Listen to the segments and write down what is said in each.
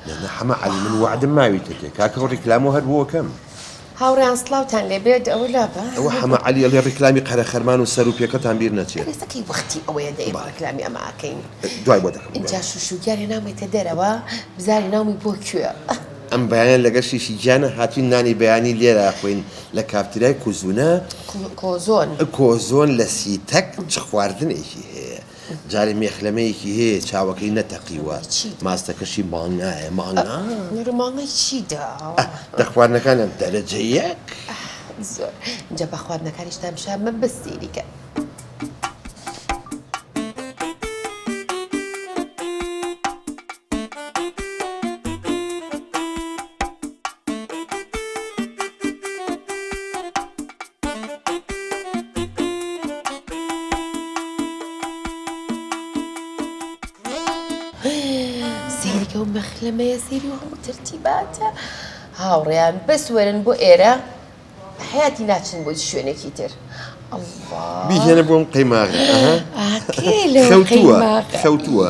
لأن حما علي من وعد ما ويتك كاك الركلام هربو كم هاوڕێیان سڵاوتان لێبێت ئەوە لابە ئەوە حما علي اللي ركلامي قرا خرمان وسەر و پێکەتان بیر نەچێت ڕێسەکەی وەختی ئەوەیە دەی ڕێکلامی ئەماکەین دوای بۆ دەکەم اینجا شوشوگیاری ناوێتە دەرەوە بزاری ناومی بۆ کوێ ئەم بەیانە لەگەر شیشی گیانە هاتوین نانی بەیانی لێرە خوێن لە کافترای کوزونە کۆزۆن لە سیتەک چ خواردنێکی هەیە جاری مێخلەمەیەکی هەیە چاوەکەی نەتەقیوە ماستەکەشی ماڵنایە ماڵنای چیدا دە خواردنەکانە دەرەجە یەک زۆر اینجا بە خواردنەکانیشتان شام من بەستێریکە سیریکە و مەخلەمەیە سێری و هەموو ترتیباتە هاوڕێیان بەسوەرن بۆ ئێرە حیاتی ناچن بۆ شوێنێکی تر بیهێنە بۆم قەیماغی خەوتووە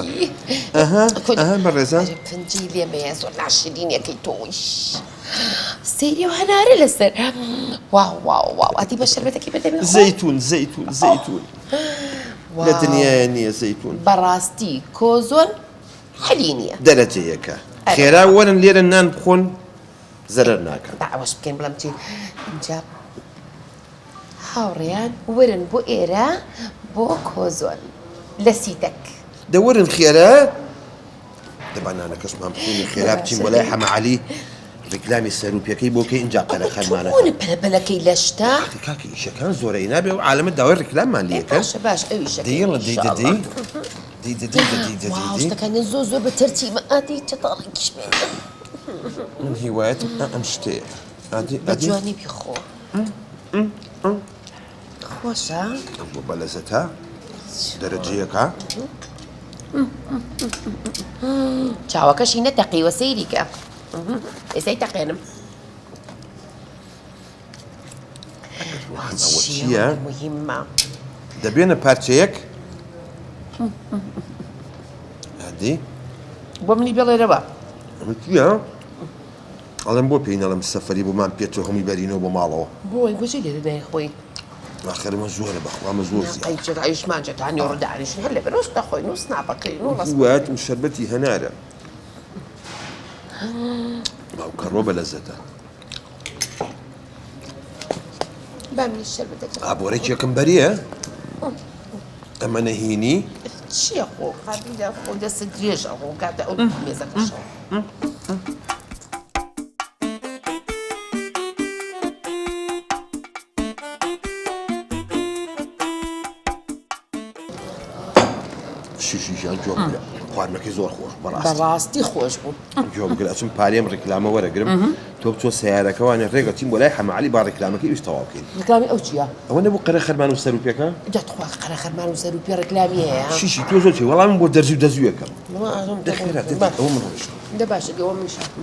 بەڕێزان پنجی لێمەیە زۆر ناشرینەکەی تۆیش سەیری و هەنارە لەسەر واو ئاتی بە شەربەتێکی بەدەمێ زەیتون لە دنیاە نییە زەیتون بەڕاستی کۆزۆن حەلی نییە دەرەجە یەکە خێرا وەرن لێرە نان بخۆن زەرەر ناکەن ئەوەش بکەین بڵم چی اینجا هاوڕێیان وەرن بۆ ئێرە بۆ کۆزۆن لە سیتەک دەوەرن خێرا دەبانانە کەسمان بخۆنی خێرا بچین بۆ لای حەمە عەلی ڕیکلامی سەروپیەکەی بۆکەی اینجا قەرە خەرمانەکە پەلەپەلەکەی لە شتا کاکە ئیشەکان زۆرەی نابێ و عالەمە داوای ڕیکلاممان لێکە باش ئەویشەکەی شتەکانی زۆر بە تەرتیبە ئاتی چەتاڵێکیش بێ من هیوایەتم ئەم شتەیە بە جوانی بیخۆ خۆشە بۆ بەلەزەتە دەرەجەیەکە چاوەکەشی نەتەقیوە سەیریکە ئێسای تەقێنم ئەوە چییە؟ مهمە دەبێنە پارچەیەک هادی بۆ منی بێڵێرەوە ئەمە چییە؟ ئەڵێم بۆ پێی نەڵم سەفەری بۆمان پێچوە هەمووی بەرینەوە بۆ ماڵەوە بۆی بۆچی لێرە نایخۆی ئاخرمە زۆرە بەخوامە زۆر زیاد ئایشمانجەتانی ڕدانیشن هەر لەبەر ئەوش دەخۆین و سناپەکەین و هیوایەتم شەربەتی هەنارە باوکەڕۆ بەلەزەتە بامنی شەربەتەکە ئابۆرێک یەکەم بەریە ئەمە نەهینی چییە خۆ قابلیدا خۆ دەست درێژە خۆ کاتە ئەو مێزەکەشەوە شیشیشان جۆ بگرە خواردنەکەی زۆر خۆش بەڕاستی خۆش بوو جۆ بگرە ئەچم پارێم ڕیکلامە وەرەگرم تۆ بچۆ سیارەکەوانە ڕێگە چین بۆ لای حەمە عەلی با ڕیکلامەکەی ویش تەواو بکەین ڕیکلامی ئەو چییە؟ ئەوە نەبوو قەرە خەرمان و سەروپیەکە؟ دەتخوا قەرە خەرمان و سەروپی ڕیکلامی هەیە شیشی تۆ زۆر چی وەڵام بۆ دەرزی و دەزویەکەم ئەوە من ڕۆیشتم دە باشە گەوە من شاتم